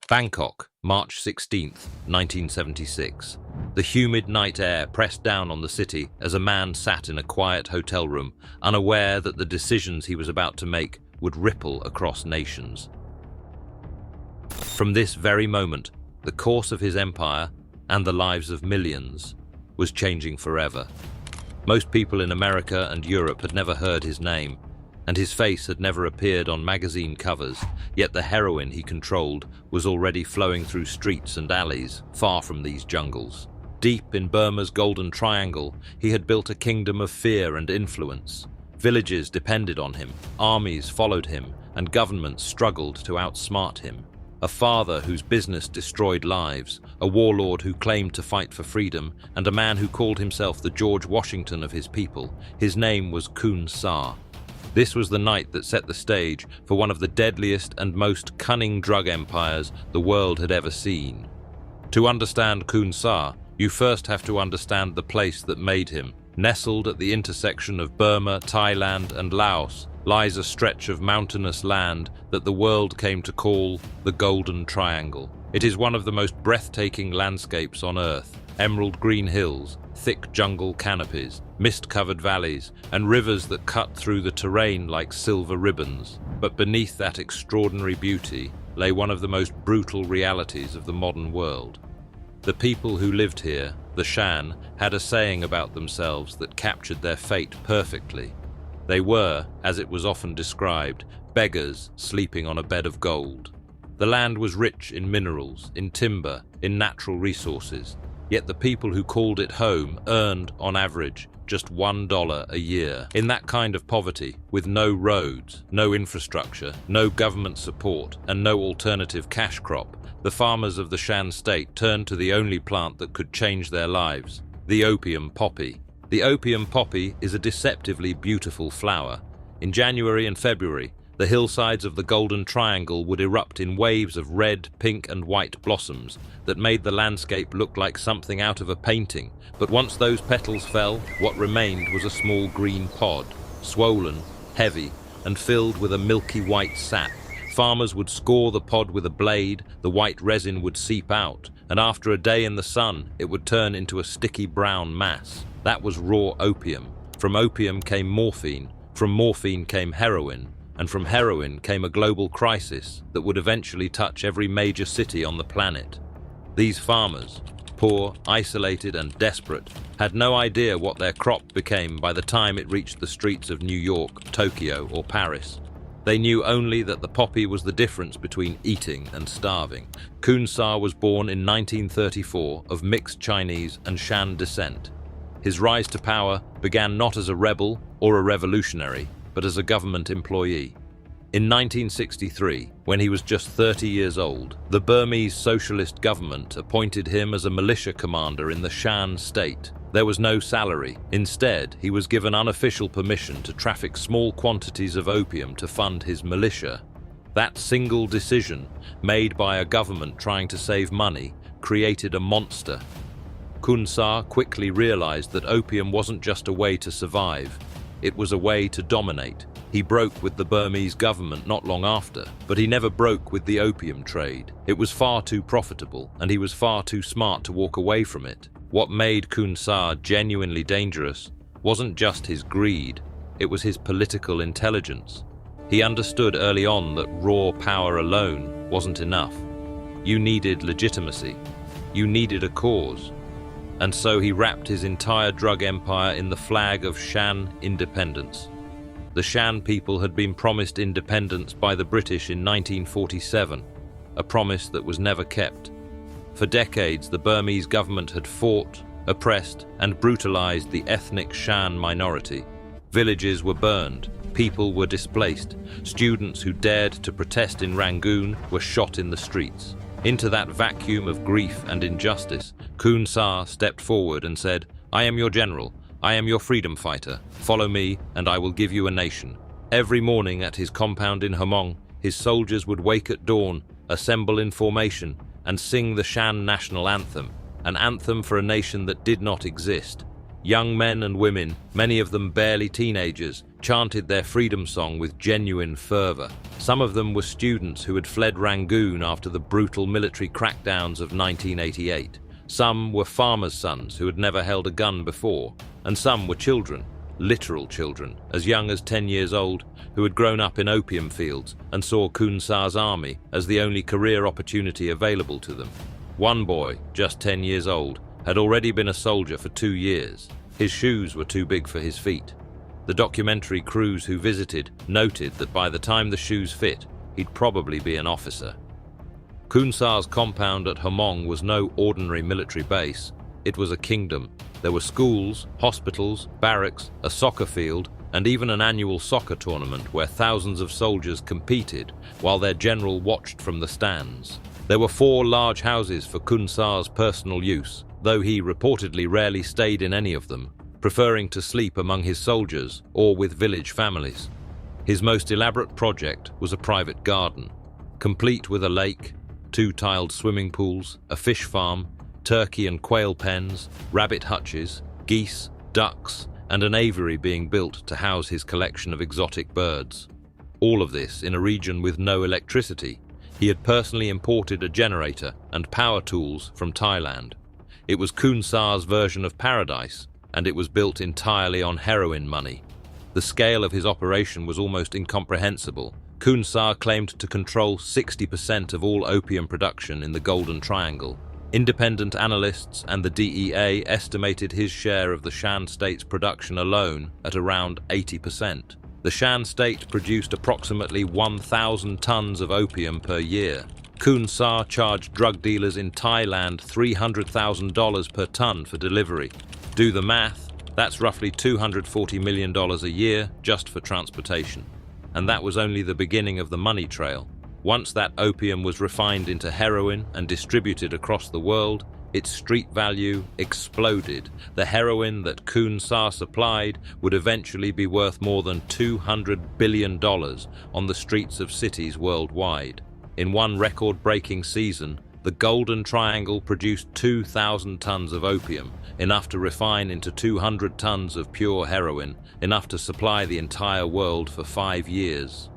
Bangkok, March 16th, 1976. The humid night air pressed down on the city as a man sat in a quiet hotel room, unaware that the decisions he was about to make would ripple across nations. From this very moment, the course of his empire and the lives of millions was changing forever. Most people in America and Europe had never heard his name, and his face had never appeared on magazine covers, yet the heroin he controlled was already flowing through streets and alleys far from these jungles. Deep in Burma's Golden Triangle, he had built a kingdom of fear and influence. Villages depended on him, armies followed him, and governments struggled to outsmart him. A father whose business destroyed lives, a warlord who claimed to fight for freedom, and a man who called himself the George Washington of his people. His name was Khun Sa. This was the night that set the stage for one of the deadliest and most cunning drug empires the world had ever seen. To understand Khun Sa, you first have to understand the place that made him. Nestled at the intersection of Burma, Thailand, and Laos lies a stretch of mountainous land that the world came to call the Golden Triangle. It is one of the most breathtaking landscapes on Earth. Emerald green hills, thick jungle canopies, mist-covered valleys, and rivers that cut through the terrain like silver ribbons. But beneath that extraordinary beauty lay one of the most brutal realities of the modern world. The people who lived here, the Shan, had a saying about themselves that captured their fate perfectly. They were, as it was often described, beggars sleeping on a bed of gold. The land was rich in minerals, in timber, in natural resources, yet the people who called it home earned, on average, just $1 a year. In that kind of poverty, with no roads, no infrastructure, no government support, and no alternative cash crop, the farmers of the Shan state turned to the only plant that could change their lives, the opium poppy. The opium poppy is a deceptively beautiful flower. In January and February, the hillsides of the Golden Triangle would erupt in waves of red, pink, and white blossoms that made the landscape look like something out of a painting. But once those petals fell, what remained was a small green pod, swollen, heavy, and filled with a milky white sap. Farmers would score the pod with a blade, the white resin would seep out, and after a day in the sun, it would turn into a sticky brown mass. That was raw opium. From opium came morphine, from morphine came heroin, and from heroin came a global crisis that would eventually touch every major city on the planet. These farmers, poor, isolated, and desperate, had no idea what their crop became by the time it reached the streets of New York, Tokyo, or Paris. They knew only that the poppy was the difference between eating and starving. Khun Sa was born in 1934 of mixed Chinese and Shan descent. His rise to power began not as a rebel or a revolutionary, but as a government employee. In 1963, when he was just 30 years old, the Burmese socialist government appointed him as a militia commander in the Shan state. There was no salary. Instead, he was given unofficial permission to traffic small quantities of opium to fund his militia. That single decision, made by a government trying to save money, created a monster. Khun Sa quickly realized that opium wasn't just a way to survive. It was a way to dominate. He broke with the Burmese government not long after, but he never broke with the opium trade. It was far too profitable, and he was far too smart to walk away from it. What made Khun Sa genuinely dangerous wasn't just his greed, it was his political intelligence. He understood early on that raw power alone wasn't enough. You needed legitimacy. You needed a cause. And so he wrapped his entire drug empire in the flag of Shan independence. The Shan people had been promised independence by the British in 1947, a promise that was never kept. For decades, the Burmese government had fought, oppressed, and brutalized the ethnic Shan minority. Villages were burned, people were displaced, students who dared to protest in Rangoon were shot in the streets. Into that vacuum of grief and injustice, Khun Sa stepped forward and said, "I am your general, I am your freedom fighter. Follow me, and I will give you a nation." Every morning at his compound in Hamong, his soldiers would wake at dawn, assemble in formation, and sing the Shan national anthem, an anthem for a nation that did not exist. Young men and women, many of them barely teenagers, chanted their freedom song with genuine fervor. Some of them were students who had fled Rangoon after the brutal military crackdowns of 1988. Some were farmers' sons who had never held a gun before, and some were children, literal children, as young as 10 years old, who had grown up in opium fields and saw Khun Sa's army as the only career opportunity available to them. One boy, just 10 years old, had already been a soldier for 2 years. His shoes were too big for his feet. The documentary crews who visited noted that by the time the shoes fit, he'd probably be an officer. Khun Sa's compound at Hamong was no ordinary military base. It was a kingdom. There were schools, hospitals, barracks, a soccer field, and even an annual soccer tournament where thousands of soldiers competed while their general watched from the stands. There were 4 large houses for Khun Sa's personal use, though he reportedly rarely stayed in any of them, preferring to sleep among his soldiers or with village families. His most elaborate project was a private garden, complete with a lake, 2 tiled swimming pools, a fish farm, turkey and quail pens, rabbit hutches, geese, ducks, and an aviary being built to house his collection of exotic birds. All of this in a region with no electricity. He had personally imported a generator and power tools from Thailand. It was Khun Sa's version of paradise, and it was built entirely on heroin money. The scale of his operation was almost incomprehensible. Khun Sa claimed to control 60% of all opium production in the Golden Triangle. Independent analysts and the DEA estimated his share of the Shan state's production alone at around 80%. The Shan state produced approximately 1,000 tons of opium per year. Khun Sa charged drug dealers in Thailand $300,000 per ton for delivery. Do the math, that's roughly $240 million a year just for transportation. And that was only the beginning of the money trail. Once that opium was refined into heroin and distributed across the world, its street value exploded. The heroin that Khun Sa supplied would eventually be worth more than $200 billion on the streets of cities worldwide. In one record-breaking season, the Golden Triangle produced 2,000 tons of opium, enough to refine into 200 tons of pure heroin, enough to supply the entire world for 5 years.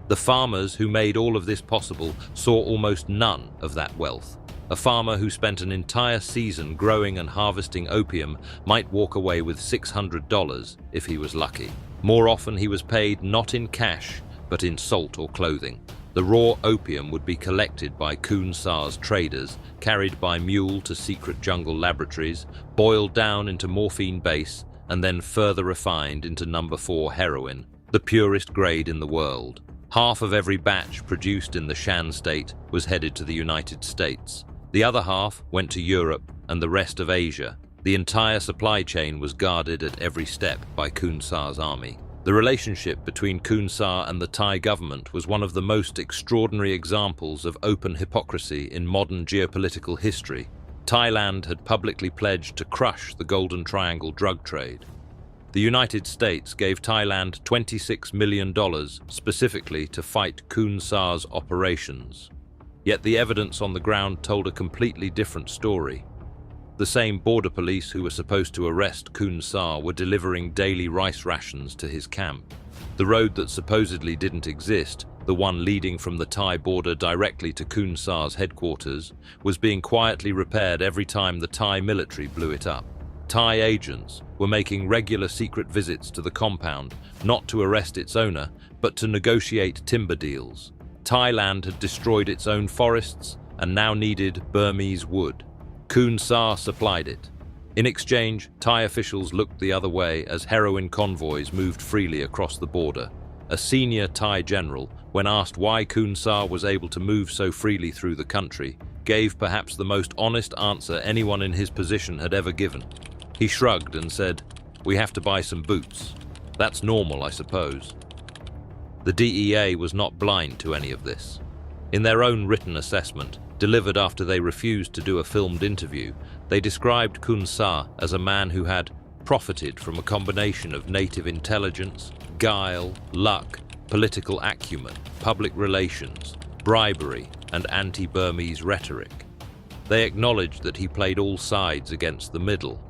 The farmers who made all of this possible saw almost none of that wealth. A farmer who spent an entire season growing and harvesting opium might walk away with $600 if he was lucky. More often he was paid not in cash, but in salt or clothing. The raw opium would be collected by Khun Sa's traders, carried by mule to secret jungle laboratories, boiled down into morphine base, and then further refined into number 4 heroin, the purest grade in the world. Half of every batch produced in the Shan state was headed to the United States. The other half went to Europe and the rest of Asia. The entire supply chain was guarded at every step by Khun Sa's army. The relationship between Khun Sa and the Thai government was one of the most extraordinary examples of open hypocrisy in modern geopolitical history. Thailand had publicly pledged to crush the Golden Triangle drug trade. The United States gave Thailand $26 million specifically to fight Khun Sa's operations. Yet the evidence on the ground told a completely different story. The same border police who were supposed to arrest Khun Sa were delivering daily rice rations to his camp. The road that supposedly didn't exist, the one leading from the Thai border directly to Khun Sa's headquarters, was being quietly repaired every time the Thai military blew it up. Thai agents were making regular secret visits to the compound, not to arrest its owner, but to negotiate timber deals. Thailand had destroyed its own forests and now needed Burmese wood. Khun Sa supplied it. In exchange, Thai officials looked the other way as heroin convoys moved freely across the border. A senior Thai general, when asked why Khun Sa was able to move so freely through the country, gave perhaps the most honest answer anyone in his position had ever given. He shrugged and said, "We have to buy some boots. That's normal, I suppose." The DEA was not blind to any of this. In their own written assessment, delivered after they refused to do a filmed interview, they described Khun Sa as a man who had profited from a combination of native intelligence, guile, luck, political acumen, public relations, bribery, and anti-Burmese rhetoric. They acknowledged that he played all sides against the middle.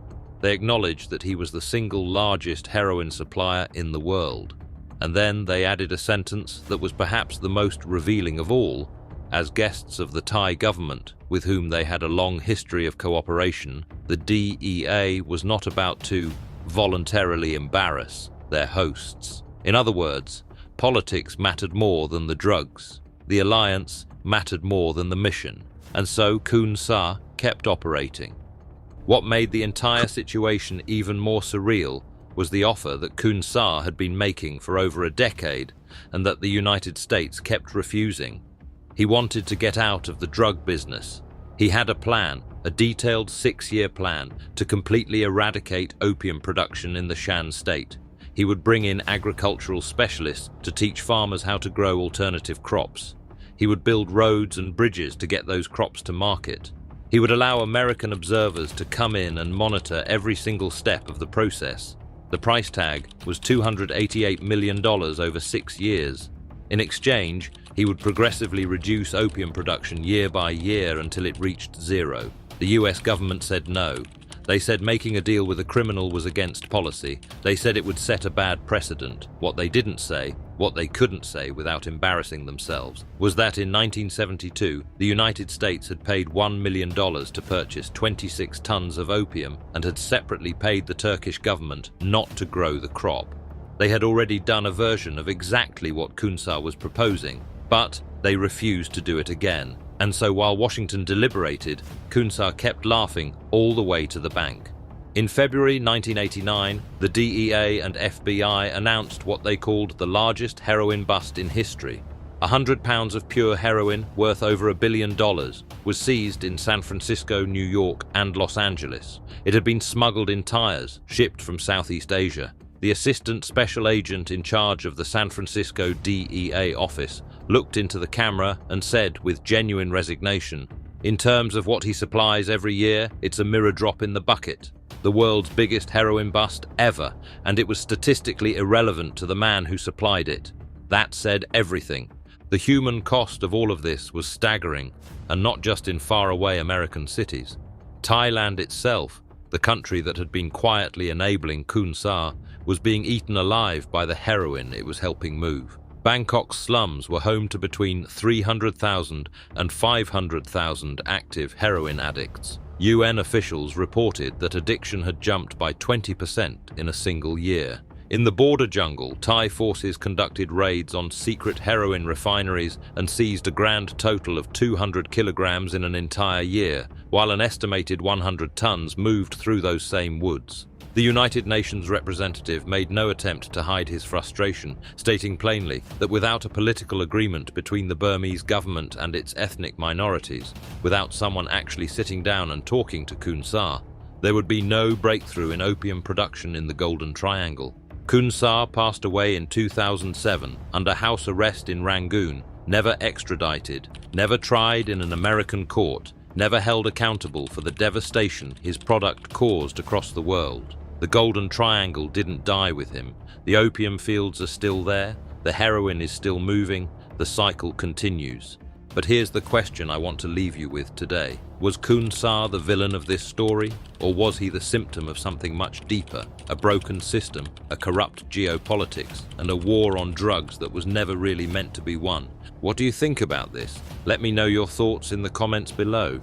They acknowledged that he was the single largest heroin supplier in the world. And then they added a sentence that was perhaps the most revealing of all. As guests of the Thai government, with whom they had a long history of cooperation, the DEA was not about to voluntarily embarrass their hosts. In other words, politics mattered more than the drugs. The alliance mattered more than the mission. And so Khun Sa kept operating. What made the entire situation even more surreal was the offer that Khun Sa had been making for over a decade and that the United States kept refusing. He wanted to get out of the drug business. He had a plan, a detailed 6-year plan, to completely eradicate opium production in the Shan state. He would bring in agricultural specialists to teach farmers how to grow alternative crops. He would build roads and bridges to get those crops to market. He would allow American observers to come in and monitor every single step of the process. The price tag was $288 million over 6 years. In exchange, he would progressively reduce opium production year by year until it reached zero. The US government said no. They said making a deal with a criminal was against policy. They said it would set a bad precedent. What they didn't say, what they couldn't say without embarrassing themselves, was that in 1972, the United States had paid $1 million to purchase 26 tons of opium and had separately paid the Turkish government not to grow the crop. They had already done a version of exactly what Khun Sa was proposing, but they refused to do it again. And so while Washington deliberated, Khun Sa kept laughing all the way to the bank. In February 1989, the DEA and FBI announced what they called the largest heroin bust in history. 100 pounds of pure heroin, worth over $1 billion, was seized in San Francisco, New York, and Los Angeles. It had been smuggled in tires, shipped from Southeast Asia. The assistant special agent in charge of the San Francisco DEA office looked into the camera and said with genuine resignation, "In terms of what he supplies every year, it's a mirror drop in the bucket. The world's biggest heroin bust ever, and it was statistically irrelevant to the man who supplied it." That said everything. The human cost of all of this was staggering, and not just in faraway American cities. Thailand itself, the country that had been quietly enabling Khun Sa, was being eaten alive by the heroin it was helping move. Bangkok's slums were home to between 300,000 and 500,000 active heroin addicts. UN officials reported that addiction had jumped by 20% in a single year. In the border jungle, Thai forces conducted raids on secret heroin refineries and seized a grand total of 200 kilograms in an entire year, while an estimated 100 tons moved through those same woods. The United Nations representative made no attempt to hide his frustration, stating plainly that without a political agreement between the Burmese government and its ethnic minorities, without someone actually sitting down and talking to Khun Sa, there would be no breakthrough in opium production in the Golden Triangle. Khun Sa passed away in 2007 under house arrest in Rangoon, never extradited, never tried in an American court, never held accountable for the devastation his product caused across the world. The Golden Triangle didn't die with him. The opium fields are still there, the heroin is still moving, the cycle continues. But here's the question I want to leave you with today. Was Khun Sa the villain of this story, or was he the symptom of something much deeper, a broken system, a corrupt geopolitics, and a war on drugs that was never really meant to be won? What do you think about this? Let me know your thoughts in the comments below.